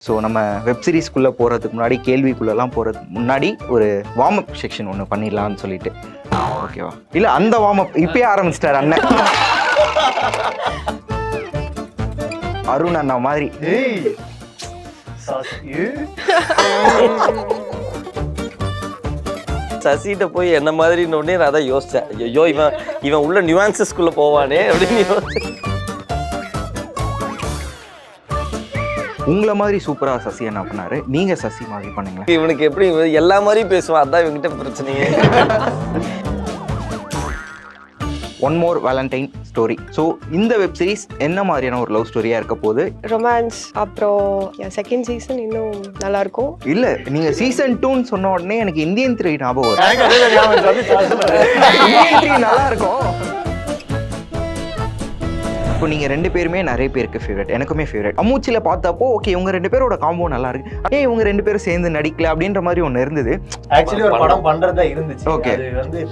So நம்ம web சீரிஸ்குள்ளே போகிறதுக்கு முன்னாடி கேள்விக்குள்ளெல்லாம் போகிறதுக்கு முன்னாடி ஒரு வார்ம் அப் செக்ஷன் ஒன்று பண்ணிடலான்னு சொல்லிட்டு ஓகேவா? இல்லை அந்த வார்ம் அப் இப்பயே ஆரம்பிச்சிட்டார் அண்ணன். அருண் அண்ணா மாதிரி சசிகிட்ட போய் என்ன மாதிரின்னு உடனே நான் அதான் யோசித்தேன். ஐயோ இவன் உள்ள நியூவான்சஸ்குள்ளே போவானே அப்படின்னு யோசிச்சேன். உங்களை மாதிரி சூப்பராக சசி என்ன பண்ணாரு, நீங்க சசி மாதிரி பண்ணீங்களா? இவனுக்கு எப்படி எல்லா மாதிரியும் பேசுவான், அதான் இவங்கிட்ட பிரச்சனையே. One more valentine story. So இந்த வெப் சீரிஸ் என்ன மாதிரியான ஒரு லவ் ஸ்டோரியா இருக்க போகுது? ரொமான்ஸ். அப்புறம் செகண்ட் சீசன் இன்னும் நல்லா இருக்கும். இல்ல நீங்க சீசன் 2ன்னு சொன்ன உடனே எனக்கு இந்தியன் 3 ஞாபகம் வரும். இந்தியன் 3 நல்லா இருக்கும். இப்போ நீங்க ரெண்டு பேருமே நிறைய பேருக்கு ஃபேவரட், எனக்குமே ஃபேவரட். அம்மூச்சில பார்த்தப்போ ஓகே இவங்க ரெண்டு பேரோட காம்போ நல்லா இருக்கு, அதே இவங்க ரெண்டு பேரும் சேர்ந்து நடிக்கல அப்படின்ற மாதிரி ஒன்று இருந்தது. ஆக்சுவலி ஒரு படம் பண்றதா இருந்துச்சு. ஓகே அது வந்து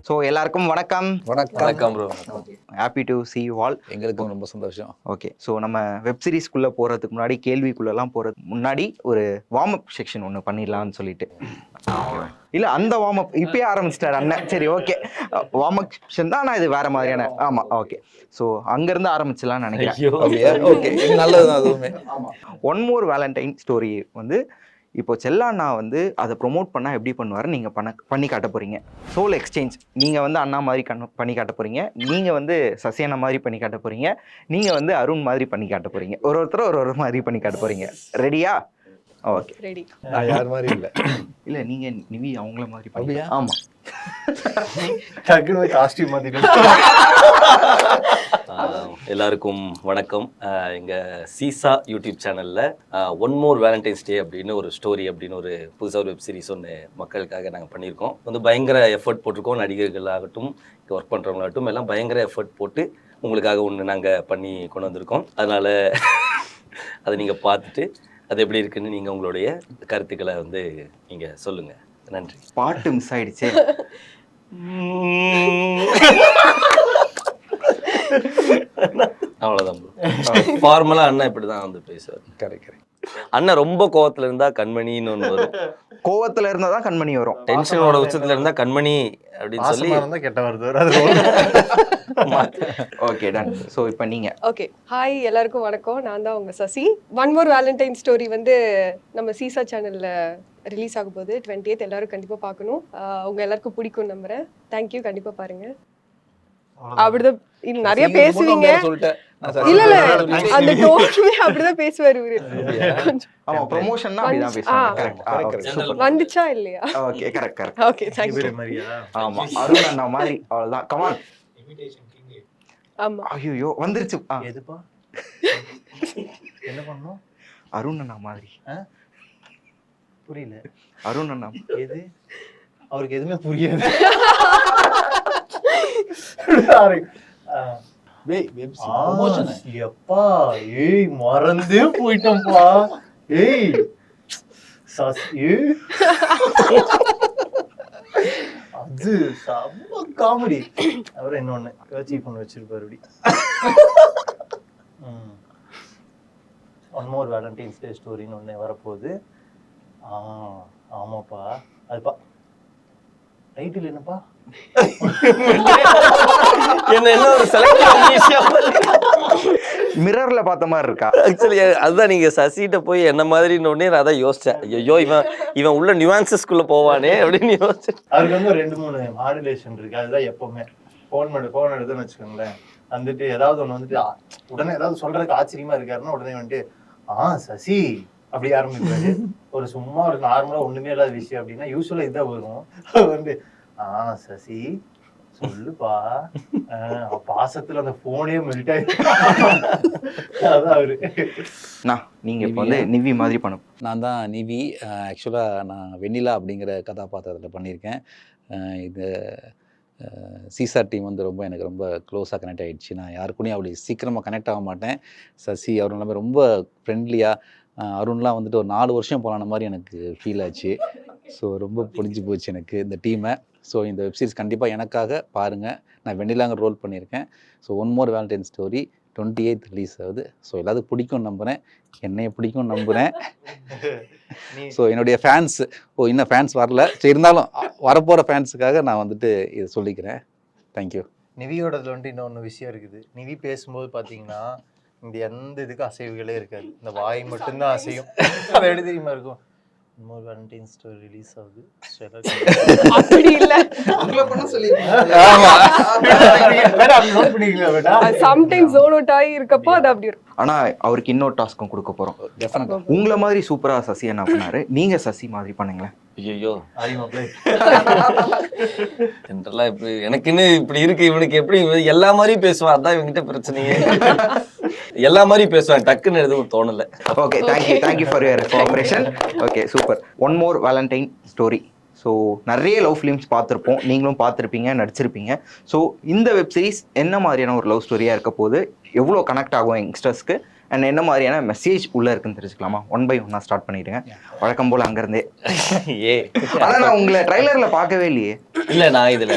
ஸோ எல்லாருக்கும் வணக்கம். வணக்கம் bro. Happy to see you all. எங்களுக்கும் ரொம்ப சந்தோஷம். ஓகே, ஸோ நம்ம வெப் சீரிஸ்குள்ளே போகிறதுக்கு முன்னாடி கேள்விக்குள்ளெல்லாம் போகிறதுக்கு முன்னாடி ஒரு வார்ம் அப் செக்ஷன் ஒன்று பண்ணிடலான்னு சொல்லிட்டு. இல்லை அந்த வார்ம் அப் இப்பயே ஆரம்பிச்சிட்டார் அண்ணன். சரி ஓகே, வார்ம் அப் செக்ஷன் தான், ஆனால் இது வேற மாதிரியான. ஆமாம் ஓகே, ஸோ அங்கேருந்து ஆரம்பிச்சிடலாம்னு நினைக்கிறேன். ஓகே, நல்லதுதான் அதுவுமே. ஒன் மோர் வேலண்டைன் ஸ்டோரி வந்து இப்போ செல்லாண்ணா வந்து அதை ப்ரொமோட் பண்ணால் எப்படி பண்ணுவார் நீங்கள் பண்ணி காட்ட போகிறீங்க. சோல் எக்ஸ்சேஞ்ச் நீங்கள் வந்து அண்ணா மாதிரி பண்ணி காட்ட போகிறீங்க, நீங்கள் வந்து சசி அண்ணா மாதிரி பண்ணி காட்ட போகிறீங்க, நீங்கள் வந்து அருண் மாதிரி பண்ணி காட்ட போகிறீங்க. ஒரு மாதிரி பண்ணி காட்ட போகிறீங்க. ரெடியா? Okay ready. நான் யார் மாதிரி இல்லை. இல்லை நீங்கள் நிவி அவங்கள மாதிரி அப்படியா? ஆமாம். டக்குனு காஸ்டியூம் மாத்திட்டு எல்லாருக்கும் வணக்கம். எங்கள் சீசா யூடியூப் சேனலில் ஒன் மோர் வேலண்டைன்ஸ் டே அப்படின்னு ஒரு ஸ்டோரி அப்படின்னு ஒரு புதுசாக ஒரு வெப் சீரிஸ் ஒன்று மக்களுக்காக நாங்கள் பண்ணியிருக்கோம். வந்து பயங்கர எஃபர்ட் போட்டிருக்கோம். நடிகர்களாகட்டும், இங்கே ஒர்க் பண்ணுறவங்களாகட்டும் எல்லாம் பயங்கர எஃபர்ட் போட்டு உங்களுக்காக ஒன்று நாங்கள் பண்ணி கொண்டு வந்திருக்கோம். அதனால் அதை நீங்கள் பார்த்துட்டு அது எப்படி இருக்குன்னு நீங்கள் உங்களுடைய கருத்துக்களை வந்து நீங்கள் சொல்லுங்கள். நன்றி. பாட்டு மிஸ் ஆயிடுச்சு. அவ்வளோதான் ப்ரோ. ஃபார்மலாக அண்ணா இப்படி தான் வந்து பேசுவார். கரெக்ட். அண்ணன் ரொம்ப கோவத்தில் இருந்தால் கண்மணின்னு ஒன்று வரும். கோவத்தில் இருந்தால் தான் கண்மணி வரும். டென்ஷனோட உச்சத்தில் இருந்தால் கண்மணி அப்படின்னு சொல்லி இருந்தா கெட்ட வருது. Okay done. ஸோ இப்போ நீங்கள் ஓகே, ஹாய் எல்லாருக்கும் வணக்கம். நான் தான் உங்க Sasi. One more valentine story வந்து நம்ம சீசா சேனல்ல ரிலீஸ் ஆக போகுது 28th. எல்லாரும் கண்டிப்பா பார்க்கணும். உங்க எல்லாருக்கும் பிடிக்கும் நம்புறேன். தேங்க்யூ, கண்டிப்பா பாருங்க. அப்படிதான் நிறைய பேசுவீங்க. இல்ல இல்ல, அந்த டோனுமே அப்படிதான் பேசுவாரு இவரு. ஆமா, ப்ரொமோஷன்னா அப்படிதான் பேசுவாங்க. கரெக்ட். வந்துச்சா இல்லையா? Okay correct. Okay, thank you. ஆமா, அருண் அண்ணா மாதிரி. அவ்வளவுதான். Come on. ஆமா. ஐயோ வந்துருச்சு. எதுப்பா என்ன பண்ணோம்? அருண் அண்ணா மாதிரி. புரியல. அருண் அண்ணா எது? அவருக்கு எதுவுமே புரியாது. எப்பா ஏய் மறந்தே போயிட்டோம்ப்பா. ஏய் அது செம்ம காமெடி. அப்புறம் இன்னொன்னு சீப் பண்ணி வச்சிருப்பாரு அப்படி. ஒன் மோர் வேலண்டைன்ஸ் டே ஸ்டோரின்னு ஒன்று வரப்போகுது. ஆமாப்பா. அதுப்பா டைட்டில் என்னப்பா? என்ன ஒரு மிரர்ல பார்த்த மாதிரி இருக்கா? ஆக்சுவலி அதுதான், நீங்கள் சசிகிட்ட போய் என்ன மாதிரின்னு உடனே நான் அதான் யோசித்தேன். ஐயோ இவன் உள்ள நியூவான்சஸ்குள்ளே போவானே அப்படின்னு யோசிச்சேன். அதுக்கு வந்து 2-3 மாடுலேஷன் இருக்கு. அதுதான் எப்பவுமே ஃபோன் எடுத்துன்னு வச்சுக்கோங்களேன், வந்துட்டு ஏதாவது ஒன்று வந்துட்டு உடனே ஏதாவது சொல்றதுக்கு ஆச்சரியமா இருக்காருன்னா உடனே வந்துட்டு சசி அப்படி ஆரம்பிப்பாரு. ஒரு சும்மா ஒரு நார்மலா ஒண்ணுமே இல்லாத விஷயம் அப்படின்னா யூஸ்வலா இதுதான் வரும். வந்து சசி சொல்லுப்பா, பாசத்துல அந்த போனே மெல்ட் ஆயிடுச்சு. அதான் அவரு. நீங்க இப்போ வந்து நிவி மாதிரி பண்ணும். நான் தான் நிவி. ஆக்சுவலாக நான் வெண்ணிலா அப்படிங்கிற கதாபாத்திரத்தில் பண்ணியிருக்கேன். இது சீசா டீம் வந்து எனக்கு ரொம்ப க்ளோஸாக கனெக்ட் ஆகிடுச்சு. நான் யாருக்குனேயும் அப்படி சீக்கிரமாக கனெக்ட் ஆக மாட்டேன். சசி அருண் எல்லாமே ரொம்ப ஃப்ரெண்ட்லியாக, அருண்லாம் வந்துட்டு ஒரு 4 வருஷம் போலான மாதிரி எனக்கு ஃபீல் ஆச்சு. ஸோ ரொம்ப பிடிச்சி போச்சு எனக்கு இந்த டீமை. ஸோ இந்த வெப்சீரிஸ் கண்டிப்பாக எனக்காக பாருங்கள். நான் வெண்ணிலாங்க ரோல் பண்ணியிருக்கேன். So one more valentine story 28th release ஆகுது. ஸோ எல்லாத்துக்கும் பிடிக்கும் நம்புகிறேன், என்னைய பிடிக்கும் நம்புகிறேன். ஸோ என்னுடைய ஃபேன்ஸ் இன்னும் ஃபேன்ஸ் வரல, சரி இருந்தாலும் வரப்போகிற ஃபேன்ஸுக்காக நான் வந்துட்டு இதை சொல்லிக்கிறேன். தேங்க்யூ. நிவியோடதுல வந்துட்டு இன்னொன்று விஷயம் இருக்குது. நிவி பேசும்போது பார்த்தீங்கன்னா இந்த எந்த இதுக்கும் அசைவுகளே இருக்காது, இந்த வாய் மட்டும்தான் அசையும். அது எப்படி தெரியுமா இருக்கும், இன்னொரு வேலண்டைன் ஸ்டோரி ரிலீஸ் ஆகுது. அப்படி இல்ல, சம்டைம்ஸ் ஜோன் அவுட் ஆகி இருக்கப்போ அது அப்படி இருக்கும். ஆனா அவருக்கு இன்னொரு டாஸ்க்கும் கொடுக்க போறோம். டெஃபினட்டாக உங்களை மாதிரி சூப்பரா சசி என்ன பண்ணாரு, நீங்க சசி மாதிரி பண்ணுங்களேன். ஐயோ ஜென்ரலா இப்படி எனக்குன்னு இப்படி இருக்கு, இவனுக்கு எப்படி எல்லா மாதிரியும் பேசுவான், அதான் இவங்கிட்ட பிரச்சனையே. எல்லா மாதிரியும் பேசுவேன், டக்குன்னு எதுவும் தோணல. Okay, thank you for your cooperation. Okay, super. One more valentine story. So நிறைய லவ் ஃபிலிம்ஸ் பார்த்துருப்போம், நீங்களும் பார்த்துருப்பீங்க, நடிச்சிருப்பீங்க. ஸோ இந்த வெப் சீரிஸ் என்ன மாதிரியான ஒரு லவ் ஸ்டோரியாக இருக்க போது, எவ்வளோ கனெக்ட் ஆகும் யங்ஸ்டர்ஸ்க்கு, அண்ட் என்ன மாதிரியான மெசேஜ் உள்ளே இருக்குன்னு தெரிஞ்சுக்கலாமா? 1 by 1 ஸ்டார்ட் பண்ணிடுங்க, வழக்கம் போல் அங்கேருந்தே. ஏ ஆனால் நான் உங்களை ட்ரைலரில் பார்க்கவே இல்லையே. இல்ல, நான் இதுல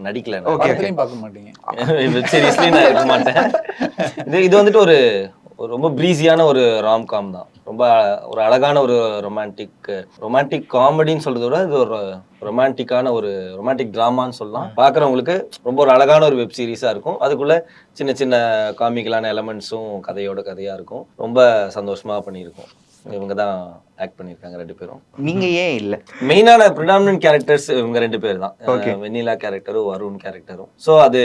நடிக்கல. ஓகே, பார்க்க மாட்டீங்க. வெப் சீரிஸ்லயும் நான் இருக்க மாட்டேன். இது வந்துட்டு ஒரு ரொம்ப ப்ரீஸியான ஒரு ராம்காம் தான். ரொம்ப ஒரு அழகான ஒரு ரொமான்டிக் காமெடின்னு சொல்றத விட இது ஒரு ரொமான்டிக் டிராமான்னு சொல்லலாம். பார்க்குறவங்களுக்கு ரொம்ப ஒரு அழகான ஒரு வெப் சீரிஸாக இருக்கும். அதுக்குள்ள சின்ன சின்ன காமிக்கலான எலமெண்ட்ஸும் கதையா இருக்கும். ரொம்ப சந்தோஷமா பண்ணியிருக்கோம். இவங்க தான் ஆக்ட் பண்ணியிருக்காங்க 2 பேரும். நீங்க ஏன் இல்லை? மெயினான ப்ரிடாமினன்ட் கேரக்டர்ஸ் இவங்க 2 பேர் தான். Okay. வெண்ணிலா கேரக்டரும் வருண் கேரக்டரும். ஸோ அது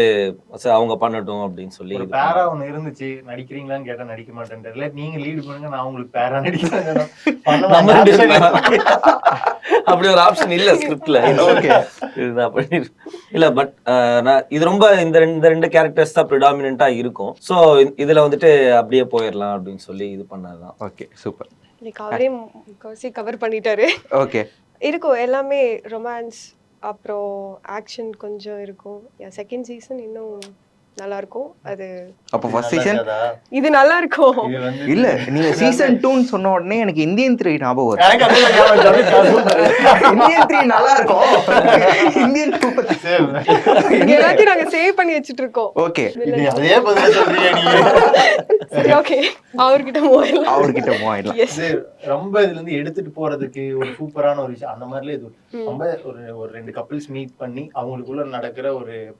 அவங்க பண்ணட்டும் அப்படின்னு சொல்லி ஒரு பேரா ஒன்று இருந்துச்சு, நடிக்கிறீங்களான்னு கேட்டா நடிக்க மாட்டேன். இல்லை நீங்க லீடு பண்ணுங்க, நான் உங்களுக்கு பேரா நடிக்கிறேன். நம்ம 2 பேரும் அப்படி ஒரு ஆப்ஷன் இல்ல ஸ்கிரிப்ட்ல. ஓகே, இதுதான் இல்ல. பட் நான் இது ரொம்ப இந்த ரெண்டு கேரக்டர்ஸ் தான் ப்ரிடாமினண்டா இருக்கும். ஸோ இதுல வந்துட்டு அப்படியே போயிடலாம் அப்படின்னு சொல்லி இது பண்ணதுதான். Okay, super. இன்னைக்கு அவரே முக்கால்வாசி கவர் பண்ணிட்டாரு. ஓகே, இருக்கும் எல்லாமே ரொமான்ஸ், அப்புறம் ஆக்ஷன் கொஞ்சம் இருக்கும். செகண்ட் சீசன் இன்னும் நல்லா இருக்கும். அது அப்போ ஃபர்ஸ்ட் சீசன் இது நல்லா இருக்கும். இல்ல, நீங்க சீசன் 2ன்னு சொன்ன உடனே எனக்கு இந்தியன் 3 ஞாபகம் வரும். இந்தியன் 3 நல்லா இருக்கும். இந்தியன் 2 பத்தி எல்லாத்தையும் நாங்க சேவ் பண்ணி வச்சிட்டு இருக்கோம். ஓகே, அதே பதில் சொல்றீங்க நீங்க. சரி, ஓகே, அவர்கிட்ட போயிடலாம். Yes. ரொம்ப இதுல இருந்து எடுத்துட்டு போறதுக்கு ஒரு சூப்பரான ஒரு விஷயம் அந்த மாதிரில இது ரொம்ப ஒரு 2 கப்பிள்ஸ் மீட் பண்ணி அவங்களுக்குள்ள நடக்கிற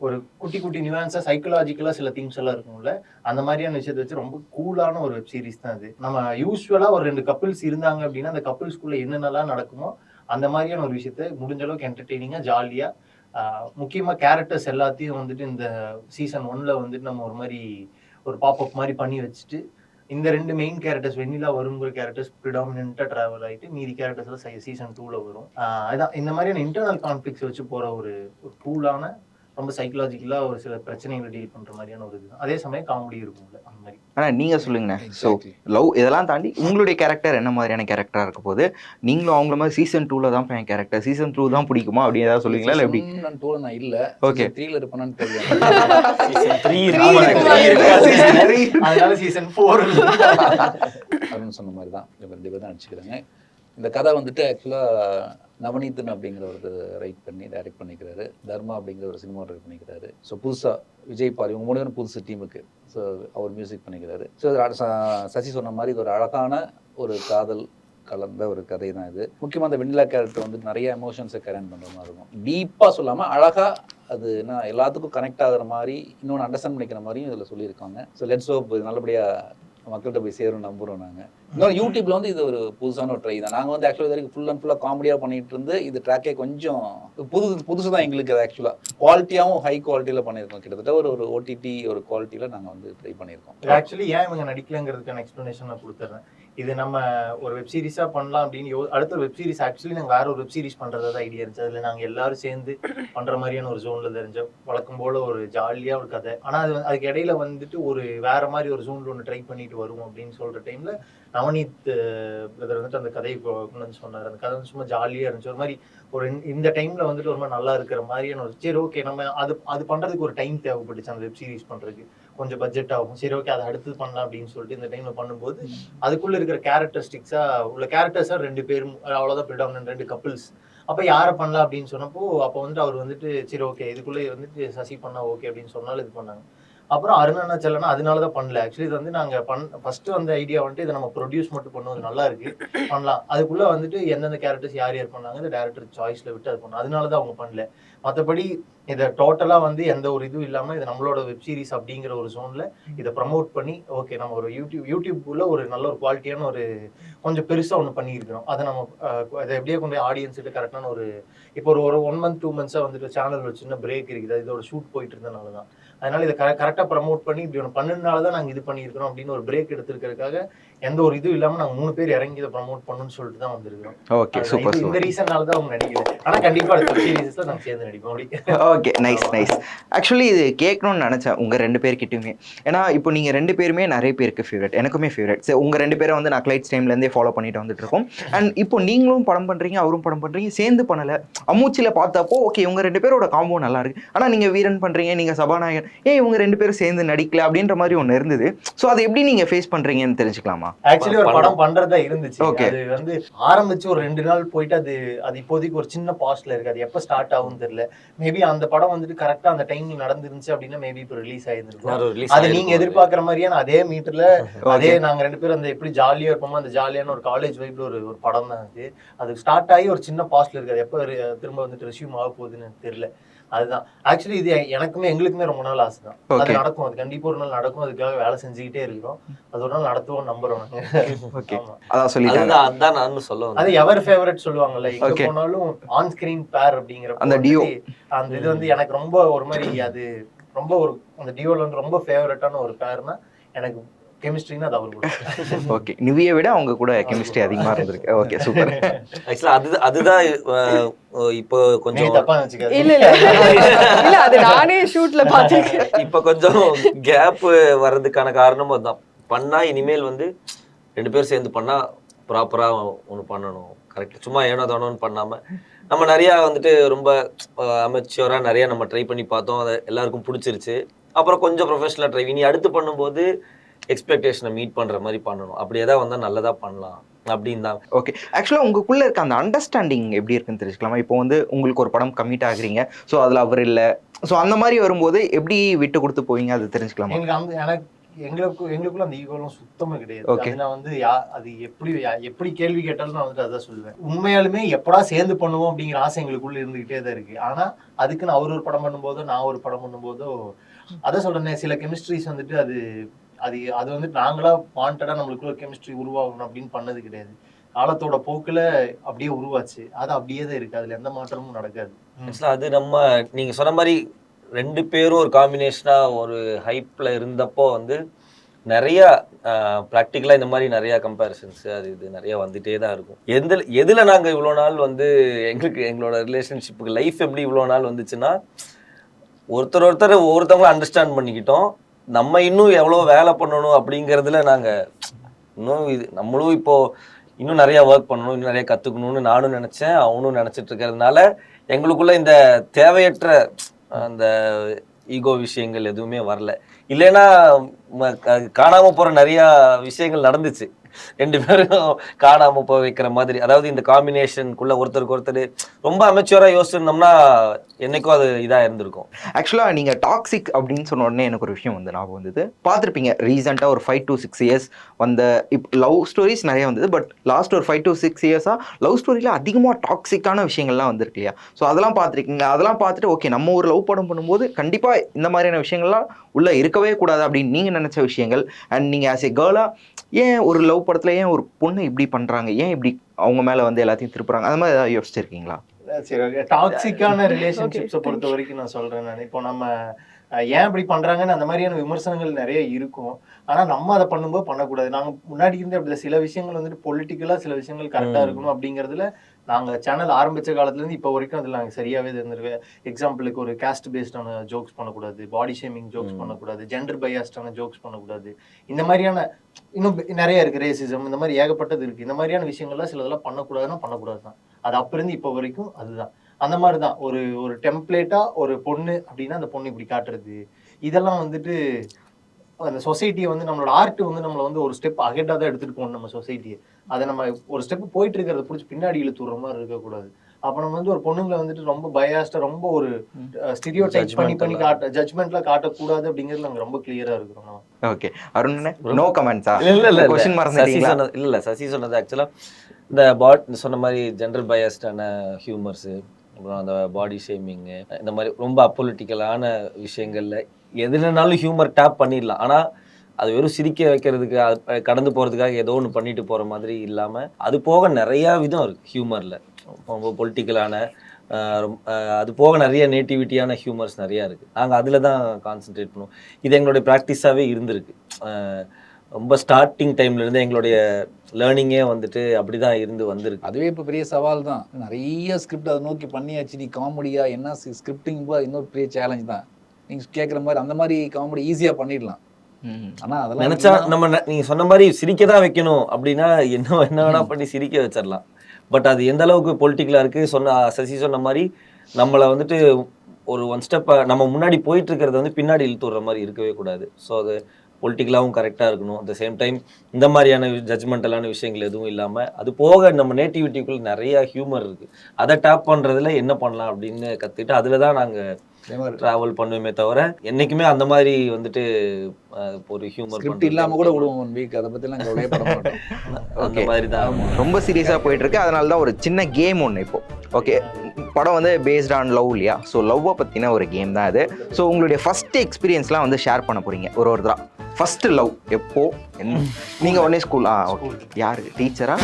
ஒரு குட்டி நியூவான்ஸா சைக்கலாஜிக்கலா சில திங்ஸ் எல்லாம் இருக்கும்ல, அந்த மாதிரியான விஷயத்தை வச்சு ரொம்ப கூலான ஒரு வெப் சீரிஸ் தான் அது. நம்ம யூஸ்வலா ஒரு 2 கப்பிள்ஸ் இருந்தாங்க அப்படின்னா அந்த கப்பிள்ஸ்குள்ள என்னென்னலாம் நடக்குமோ அந்த மாதிரியான ஒரு விஷயத்த முடிஞ்ச அளவுக்கு என்டர்டெய்னிங்கா ஜாலியா, முக்கியமா கேரக்டர்ஸ் எல்லாத்தையும் வந்துட்டு இந்த சீசன் 1ல வந்துட்டு நம்ம ஒரு மாதிரி ஒரு பாப்அப் மாதிரி பண்ணி வச்சுட்டு இந்த 2 மெயின் கேரக்டர்ஸ் வெண்ணிலா வருங்கிற கேரக்டர்ஸ் ப்ரிடாமினென்ட்டா டிராவல் ஆகிட்டு மீதி கேரக்டர்ஸ் எல்லாம் சீசன் 2ல வரும். அதான் இந்த மாதிரியான இன்டர்னல் கான்ஃப்ளிக்ஸ் வச்சு போற ஒரு கூலான ரொம்ப சைக்கலாஜிக்கலா ஒரு சில பிரச்சனைகளை டீல் பண்ற மாதிரியான ஒரு இதுதான். அதே சமயம் காமெடி இருக்கும்ல அந்த மாதிரி. ஆனா நீங்க சொல்லுங்க. ஸோ லவ் இதெல்லாம் தாண்டி உங்களுடைய கேரக்டர் என்ன மாதிரியான கேரக்டரா இருக்க போது, நீங்களும் அவங்கள மாதிரி சீசன் 2ல தான் என் கேரக்டர், சீசன் 2 தான் பிடிக்குமா அப்படின்னு ஏதாவது சொல்லுவீங்களா? இல்லை எப்படி? நான் 2ல நான் இல்ல. ஓகே, 3ல இருப்பேன்னு தெரியும். அதனால சீசன் 4 அப்படின்னு சொன்ன மாதிரி தான் இவங்க 2 பேரும் தான் நடிச்சுக்கிறாங்க. இந்த கதை வந்துட்டு ஆக்சுவலாக நவநீதன் அப்படிங்கிற ஒரு ரைட் பண்ணி டைரக்ட் பண்ணிக்கிறாரு. தர்மா அப்படிங்கிற ஒரு சினிமா ரைட் பண்ணிக்கிறாரு. ஸோ புதுசாக விஜய் பால் இவங்க 3 பேரும் புதுசு டீமுக்கு. ஸோ அவர் மியூசிக் பண்ணிக்கிறாரு. ஸோ சசி சொன்ன மாதிரி இது ஒரு அழகான ஒரு காதல் கலந்த ஒரு கதை தான் இது. முக்கியமாக அந்த வெண்ணிலா கேரக்டர் வந்துட்டு நிறைய எமோஷன்ஸை கரெக்ட் பண்ணுற மாதிரி இருக்கும். டீப்பாக சொல்லாமல் அழகாக அது என்ன எல்லாத்துக்கும் கனெக்ட் ஆகிற மாதிரி, இன்னொன்று அண்டர்ஸ்டாண்ட் பண்ணிக்கிற மாதிரியும் இதில் சொல்லியிருக்காங்க. ஸோ லெட்ஸ் ஹோப் இது நல்லபடியாக மக்கள்கிட்ட போய் சேரும் நம்புகிறோம் நாங்கள். இன்னொரு யூடியூப்ல வந்து இது ஒரு புதுசான ஒரு ட்ரை தான். நாங்கள் வந்து ஆக்சுவலாக இது வரைக்கும் ஃபுல் அண்ட் ஃபுல்லாக காமெடியாக பண்ணிட்டு இருந்து இது ட்ராக்கே கொஞ்சம் புதுசு தான் எங்களுக்கு. அது ஆக்சுவலாக குவாலிட்டியாகவும் ஹை குவாலிட்டியில் பண்ணியிருக்கோம். கிட்டத்தட்ட ஒரு ஓடிடி ஒரு குவாலிட்டியில் நாங்கள் வந்து ட்ரை பண்ணியிருக்கோம். ஆக்சுவலி ஏன் இவங்க நடிக்கலங்கிறதுக்கான எக்ஸ்பிளனேஷன் நான் கொடுத்துட்றேன். இது நம்ம ஒரு வெப் சீரிஸா பண்ணலாம் அப்படின்னு அடுத்த வெப் சீரிஸ் ஆக்சுவலி நாங்கள் வேற ஒரு வெப் சீரிஸ் பண்றதா தான் ஐடியா இருந்துச்சு. அதில் நாங்கள் எல்லாரும் சேர்ந்து பண்ற மாதிரியான ஒரு ஜோன்ல தெரிஞ்ச வழக்கம் போல ஒரு ஜாலியா ஒரு கதை. ஆனா அதுக்கு இடையில வந்துட்டு ஒரு வேற மாதிரி ஒரு ஜோன்ல ஒன்று ட்ரை பண்ணிட்டு வரும் அப்படின்னு சொல்ற டைம்ல நவநீத் பிரதர் வந்துட்டு அந்த கதையை கொண்டு வந்து சொன்னார். அந்த கதை வந்து சும்மா ஜாலியா இருந்துச்சு. ஒரு மாதிரி ஒரு இந்த டைம்ல வந்துட்டு ரொம்ப நல்லா இருக்கிற மாதிரியான ஒரு சரி ஓகே நம்ம அது பண்றதுக்கு ஒரு டைம் தேவைப்பட்டுச்சு அந்த வெப் சீரிஸ் பண்றதுக்கு. கொஞ்சம் பட்ஜெட் ஆகும். சரி ஓகே அதை அடுத்து பண்ணலாம் அப்படின்னு சொல்லிட்டு இந்த டைம்ல பண்ணும்போது அதுக்குள்ள இருக்கிற கேரக்டரிஸ்டிக்ஸா உள்ள கேரக்டர்ஸா 2 பேரும் அவ்வளவுதான் ப்ரிடாமினன்ட் 2 கப்பிள்ஸ். அப்ப யாரை பண்ணலாம் அப்படின்னு சொன்னப்போ அப்போ வந்துட்டு அவர் வந்துட்டு சரி ஓகே இதுக்குள்ளே வந்துட்டு சசி பண்ணா ஓகே அப்படின்னு சொன்னாலும் இது பண்ணாங்க. அப்புறம் அருணண்ணா செல்லனா அதனாலதான் பண்ணல. ஆக்சுவலி இது வந்து நாங்க ஃபர்ஸ்ட் வந்த ஐடியா வந்துட்டு இதை நம்ம ப்ரொடியூஸ் மட்டும் பண்ணுவோம், அது நல்லா இருக்கு பண்ணலாம், அதுக்குள்ள வந்துட்டு எந்தெந்த கேரக்டர்ஸ் யார் யார் பண்ணாங்க இந்த டேரக்டர் சாய்ஸ்ல விட்டு அது பண்ணோம். அதனாலதான் அவங்க பண்ணல. மற்றபடி இதை டோட்டலா வந்து எந்த ஒரு இதுவும் இல்லாம இது நம்மளோட வெப் சீரிஸ் அப்படிங்கிற ஒரு ஜோன்ல இதை ப்ரமோட் பண்ணி ஓகே நம்ம ஒரு யூடியூப்குள்ள ஒரு நல்ல ஒரு குவாலிட்டியான ஒரு கொஞ்சம் பெருசா ஒன்று பண்ணியிருக்கிறோம். அதை நம்ம அதை எப்படியே கொண்டு போய் ஆடியன்ஸ் கிட்ட கரெக்டான ஒரு இப்போ ஒரு 1 month 2 months வந்துட்டு சேனல் ஒரு சின்ன பிரேக் இருக்குது, இதோட ஷூட் போயிட்டு இருந்தனால தான். அதனால இதை கரெக்டாக ப்ரமோட் பண்ணி இப்படி ஒன்று பண்ணனால தான் நாங்கள் இது பண்ணியிருக்கிறோம் அப்படின்னு ஒரு பிரேக் எடுத்துருக்கிறதுக்காக எந்த ஒரு இதுவும் இல்லாமல் நாங்கள் 3 பேர் இறங்கி இதை ப்ரமோட் பண்ணணும்னு சொல்லிட்டு தான் வந்திருக்கிறோம். ஓகே சூப்பர் இந்த ரீசன்னால தான் அவங்க நடிக்கல. ஆனால் கண்டிப்பாக அடுத்த சீரீஸில் நாங்கள் சேர்ந்து நடிப்போம் அப்படி. Okay nice nice. ஆக்சுவலி இது கேட்கணும்னு நினச்சேன் உங்கள் 2 பேர்கிட்டயுமே. ஏன்னா இப்போ நீங்கள் 2 பேருமே நிறைய பேருக்கு ஃபேவரட், எனக்குமே ஃபேவரட். சரி உங்கள் 2 பேரை வந்து நான் கிளைட்ஸ் டைம்லேருந்தே ஃபாலோ பண்ணிட்டு வந்துட்டு இருக்கோம். அண்ட் இப்போ நீங்களும் படம் பண்ணுறீங்க, அவரும் படம் பண்ணுறீங்க, சேர்ந்து பண்ணலை. அம்மூச்சியில் பார்த்தப்போ ஓகே இவங்க 2 பேரோட காம்போ நல்லா இருக்கு. ஆனால் நீங்கள் வீரன் பண்ணுறீங்க, நீங்கள் சபாநாயகன், ஏன் இவங்க 2 பேரும் சேர்ந்து நடிக்கல அப்படின்ற மாதிரி ஒன்று இருந்தது. ஸோ அதை எப்படி நீங்கள் ஃபேஸ் பண்ணுறீங்கன்னு தெரிஞ்சுக்கலாமா? ஆக்சுவலி ஒரு படம் பண்றதா இருந்துச்சு. Okay. அது வந்து ஆரம்பிச்சு ஒரு 2 நாள் போயிட்டு அது இப்போதைக்கு ஒரு சின்ன பாஸ்ட்ல இருக்கு. அது எப்ப ஸ்டார்ட் ஆகும்னு தெரியல. மேபி அந்த படம் வந்துட்டு கரெக்டா அந்த டைம்ல நடந்துருந்துச்சு அப்படின்னா மேபி இப்போ ரிலீஸ் ஆயிருந்திருக்கும். அது நீங்க எதிர்பார்க்குற மாதிரியான அதே மீட்டர்ல அதே நாங்க 2 பேரும் அந்த எப்படி ஜாலியா இருப்போமோ அந்த ஜாலியான ஒரு காலேஜ் வைப்ல ஒரு படம் தான் அது. அது ஸ்டார்ட் ஆகி ஒரு சின்ன பாஸ்ட்ல இருக்கு. அது எப்ப திரும்ப வந்துட்டு ரெஸ்யூம் ஆக போகுதுன்னு தெரியல. அதுதான் ஆக்சுவலி இது எங்களுக்குமே ரொம்ப நாள் ஆசை தான். அது நடக்கும், அது கண்டிப்பா ஒரு நாள் நடக்கும். அதுக்காக வேலை செஞ்சுக்கிட்டே இருக்கிறோம். அது ஒரு நாள் நடத்துவோம் நம்புறோம். ஓகே அதான் சொல்லிட்டாங்க. அதான் நானும் சொல்ல வந்தேன். அது எவர் ஃபேவரட் சொல்லுவாங்கல்ல, எங்க போனாலும் ஆன் ஸ்கிரீன் பேர் அப்படிங்கிற அந்த டியோ அந்த இது வந்து எனக்கு ரொம்ப ஒரு மாதிரி அது ரொம்ப ஒரு அந்த டியோல வந்து ரொம்ப ஃபேவரட்டான ஒரு பேர்னா எனக்கு கெமிஸ்ட்ரினா அது அவரு. ஓகே நிவியை விட அவங்க கூட கெமிஸ்ட்ரி அதிகமா இருந்திருக்கு. Okay super. ஆக்சுவலா அதுதான் இப்போ கொஞ்சம் தப்பா நினைச்சுக்காது. இல்ல அது நானே ஷூட்ல பாத்திருக்கேன். இப்போ கொஞ்சம் கேப் வர்றதுக்கான காரணமும் அதுதான். பண்ணா இனிமேல் வந்து 2 பேரும் சேர்ந்து பண்ணா ப்ராப்பரா ஒன்று பண்ணணும், கரெக்ட். சும்மா ஏனோ தானோன்னு பண்ணாம நம்ம நிறையா வந்துட்டு ரொம்ப அமெச்சூரா நிறைய நம்ம ட்ரை பண்ணி பார்த்தோம். அது எல்லாருக்கும் பிடிச்சிருச்சு. அப்புறம் கொஞ்சம் ப்ரொஃபஷனலாக ட்ரை இனி அடுத்து பண்ணும்போது எக்ஸ்பெக்டேஷனை மீட் பண்ற மாதிரி பண்ணணும். அப்படி ஏதாவது வந்தா நல்லதா பண்ணலாம் அப்படின்னு தான். ஓகே ஆக்சுவலாக உங்களுக்குள்ள இருக்க அந்த அண்டர்ஸ்டாண்டிங் எப்படி இருக்குன்னு தெரிஞ்சுக்கலாமா? இப்போ வந்து உங்களுக்கு ஒரு படம் கமிட் ஆகுறீங்க, ஸோ அதில் அவர் இல்லை, ஸோ அந்த மாதிரி வரும்போது எப்படி விட்டு கொடுத்து போவீங்க அது தெரிஞ்சுக்கலாமா? எங்களுக்குள்ள அந்த ஈகோலாம் சுத்தமா கிடையாது. அது நான் வந்து அது எப்படி கேள்வி கேட்டாலும் நான் வந்துட்டு அதான் சொல்லுவேன். உண்மையாலுமே எப்படா சேர்ந்து பண்ணுவோம் அப்படிங்கிற ஆசை எங்களுக்குள்ள இருந்துகிட்டே தான் இருக்கு. ஆனா அதுக்குன்னு அவர் ஒரு படம் பண்ணும்போதோ நான் ஒரு படம் பண்ணும்போதோ அதான் சொல்றேன், சில கெமிஸ்ட்ரிஸ் வந்துட்டு அது வந்துட்டு நாங்களா வாண்டடா நம்மளுக்குள்ள ஒரு கெமிஸ்ட்ரி உருவாகணும் அப்படின்னு பண்ணது கிடையாது. காலத்தோட போக்குல அப்படியே உருவாச்சு. அது அப்படியே தான் இருக்கு. அதுல எந்த மாற்றமும் நடக்காது. அது நம்ம நீங்க சொன்ன மாதிரி 2 பேரும் ஒரு காம்பினேஷனா ஒரு ஹைப்ல இருந்தப்போ வந்து நிறைய ப்ராக்டிக்கலா இந்த மாதிரி நிறைய கம்பேரிசன்ஸ் அது இது நிறைய வந்துட்டே தான் இருக்கும். எதுல நாங்க இவ்வளோ நாள் வந்து எங்களோட ரிலேஷன்ஷிப்புக்கு லைஃப் எப்படி இவ்வளோ நாள் வந்துச்சுன்னா ஒருத்தவங்களை அண்டர்ஸ்டாண்ட் பண்ணிக்கிட்டோம். நம்ம இன்னும் எவ்வளோ வேலை பண்ணணும் அப்படிங்கிறதுல நாங்கள் இன்னும் நம்மளும் இப்போ இன்னும் நிறைய ஒர்க் பண்ணணும், இன்னும் நிறைய கற்றுக்கணும்னு நானும் நினச்சேன், அவனும் நினச்சிட்டு இருக்கிறதுனால எங்களுக்குள்ள இந்த தேவையற்ற அந்த ஈகோ விஷயங்கள் எதுவுமே வரல. இல்லைன்னா காணாமல் போகிற நிறையா விஷயங்கள் நடந்துச்சு. 2 பேரும் காணாம போய் வைக்கிற மாதிரி. அதாவது இந்த காம்பினேஷனுக்குள்ள ஒருத்தருக்கு ஒருத்தர் ரொம்ப அமெச்சூரா யோசிச்சிருந்தோம்னா என்னைக்கும் அது இதா இருந்திருக்கும். ஆக்சுவலா நீங்க டாக்ஸிக் அப்படின்னு சொன்ன உடனே எனக்கு ஒரு விஷயம் வந்து ஞாபகம் வந்தது. பார்த்துருப்பீங்க ரீசெண்டாக ஒரு 5 to 6 years வந்த லவ் ஸ்டோரிஸ் நிறைய வந்தது. பட் லாஸ்ட் ஒரு 5 to 6 years லவ் ஸ்டோரியில் அதிகமாக டாக்ஸிக்கான விஷயங்கள்லாம் வந்திருக்கு இல்லையா? ஸோ அதெல்லாம் பார்த்துருக்கீங்க. அதெல்லாம் பார்த்துட்டு ஓகே நம்ம ஒரு லவ் படம் பண்ணும்போது கண்டிப்பாக இந்த மாதிரியான விஷயங்கள்லாம் உள்ள இருக்கவே கூடாது அப்படின்னு நீங்கள் நினச்ச விஷயங்கள். அண்ட் நீங்கள் ஆஸ் ஏ கேர்ளாக ஏன் ஒரு லவ் படத்தில் ஏன் ஒரு பொண்ணு இப்படி பண்ணுறாங்க, ஏன் இப்படி அவங்க மேலே வந்து எல்லாத்தையும் திருப்புறாங்க, அந்த மாதிரி ஏதாவது யோசிச்சிருக்கீங்களா? சரி, டாக்ஸிக்கான ரிலேஷன்ஷிப்ஸை பொறுத்த வரைக்கும் நான் சொல்றேன். நான் இப்போ நம்ம ஏன் இப்படி பண்றாங்கன்னு அந்த மாதிரியான விமர்சனங்கள் நிறைய இருக்கும். ஆனா நம்ம அதை பண்ணும்போது பண்ணக்கூடாது. நாங்க முன்னாடி இருந்து அப்படி சில விஷயங்கள் வந்துட்டு பொலிட்டிக்கலா சில விஷயங்கள் கரெக்டா இருக்கணும் அப்படிங்கறதுல நாங்க சேனல் ஆரம்பிச்ச காலத்துல இருந்து இப்போ வரைக்கும் அதுல நாங்க சரியாவே இருந்திருக்கேன். எக்ஸாம்பிளுக்கு ஒரு காஸ்ட் பேஸ்டான ஜோக்ஸ் பண்ணக்கூடாது, பாடி ஷேமிங் ஜோக்ஸ் பண்ணக்கூடாது, ஜெண்டர் பையாஸ்டான ஜோக்ஸ் பண்ணக்கூடாது. இந்த மாதிரியான இன்னும் நிறைய இருக்கு, ரேசிசம், இந்த மாதிரி ஏகப்பட்டது இருக்கு. இந்த மாதிரியான விஷயங்கள்லாம் சிலதெல்லாம் பண்ணக்கூடாதுன்னா பண்ணக்கூடாது தான். அது அப்ப இருந்து இப்போ வரைக்கும் அதுதான். அந்த மாதிரிதான் ஒரு டெம்ப்ளேட்டா ஒரு பொண்ணு அப்படின்னா அந்த பொண்ணு இப்படி காட்டுறது, இதெல்லாம் வந்துட்டு அந்த சொசைட்டியை வந்து நம்மளோட ஆர்ட் வந்து நம்மளை வந்து ஒரு ஸ்டெப் அகெட்டாக தான் எடுத்துட்டு போகணும் நம்ம சொசைட்டியை. அதை நம்ம ஒரு ஸ்டெப் போயிட்டு இருக்கிறத பிடிச்சி பின்னாடி இழுத்துற மாதிரி இருக்கக்கூடாது. அப்ப நம்ம வந்து ஒரு பொண்ணுங்களை வந்துட்டு ரொம்ப பயாஸ்டா ரொம்ப ஒரு ஸ்டீரியோ டைப் பண்ணி Judgmental-ஆ. ஜட்மெண்ட்ல காட்டக்கூடாது அப்படிங்கிறது நாங்க ரொம்ப கிளியரா இருக்கிறோம் நம்ம. ஓகே அருண் நோ கமெண்ட்ஸா இல்ல கொஸ்டின் சசி மறந்துட்டீங்களா? சொன்னது இல்ல சசி சொன்னது ஆக்சுவலா இந்த சொன்ன மாதிரி ஜென்ரல் பயாஸ்டான ஹியூமர்ஸ், அப்புறம் அந்த பாடி ஷேமிங்கு, இந்த மாதிரி ரொம்ப அப்பொலிட்டிக்கலான விஷயங்கள்ல எதுனாலும் ஹியூமர் டேப் பண்ணிடலாம். ஆனா அது வெறும் சிரிக்க வைக்கிறதுக்கு கடந்து போறதுக்காக ஏதோ ஒன்று பண்ணிட்டு போற மாதிரி இல்லாம அது போக நிறைய விதம் இருக்கு ஹியூமர்ல. ரொம்ப பொலிட்டிக்கலான அது போக நிறைய நேட்டிவிட்டியான ஹியூமர்ஸ் நிறையா இருக்குது. நாங்கள் அதில் தான் கான்சென்ட்ரேட் பண்ணுவோம். இது எங்களுடைய ப்ராக்டிஸாகவே இருந்திருக்கு. ரொம்ப ஸ்டார்டிங் டைம்லேருந்து எங்களுடைய லேர்னிங்கே வந்துட்டு அப்படி தான் இருந்து வந்திருக்கு. அதுவே இப்போ பெரிய சவால் தான். நிறைய ஸ்கிரிப்ட் அதை நோக்கி பண்ணியாச்சு. நீ காமெடியாக என்ன ஸ்கிரிப்டிங் போது இன்னொரு பெரிய சேலஞ்ச் தான். நீங்கள் கேட்குற மாதிரி அந்த மாதிரி காமெடி ஈஸியாக பண்ணிடலாம். ஆனால் அதெல்லாம் நினச்சா நம்ம நீங்கள் சொன்ன மாதிரி சிரிக்க தான் வைக்கணும் அப்படின்னா என்ன வேணா பண்ணி சிரிக்க வச்சிடலாம். பட் அது எந்த அளவுக்கு பொலிட்டிக்கலாக இருக்குது, சசி சொன்ன மாதிரி நம்மளை வந்துட்டு ஒரு ஒன் ஸ்டெப் நம்ம முன்னாடி போயிட்டு இருக்கிறத வந்து பின்னாடி இழுத்து விடுற மாதிரி இருக்கவே கூடாது. ஸோ அது பொலிட்டிக்கலாகவும் கரெக்டாக இருக்கணும். அட் த சேம் டைம் இந்த மாதிரியான ஜட்ஜ்மெண்டலான விஷயங்கள் எதுவும் இல்லாமல் அது போக நம்ம நேட்டிவிட்டிக்குள்ள நிறைய ஹியூமர் இருக்குது. அதை டேப் பண்ணுறதுல என்ன பண்ணலாம் அப்படின்னு கற்றுக்கிட்டு அதில் தான் நாங்கள் ட்ராவல் பண்ணுவோமே தவிர என்றைக்குமே அந்த மாதிரி வந்துட்டு ஒரு ஹியூமர் ஸ்கிரிப்ட் இல்லாமல் கூட விடுவோம் 1 வீக். அதை பற்றிலாம் கவலையே பட மாட்டோம். அந்த மாதிரி தான். ரொம்ப சீரியஸாக போயிட்டு இருக்கு. அதனால தான் ஒரு சின்ன கேம் ஒன்று இப்போ. ஓகே படம் வந்து பேஸ்ட் ஆன் லவ் இல்லையா? ஸோ லவ்வை பற்றின ஒரு கேம் தான் அது. ஸோ உங்களுடைய ஃபர்ஸ்ட் எக்ஸ்பீரியன்ஸ்லாம் வந்து ஷேர் பண்ண போறீங்க ஒருத்தரா. ஃபர்ஸ்ட் லவ் எப்போ என்ன? நீங்கள் உடனே ஸ்கூல் ஓகே யாரு டீச்சரா?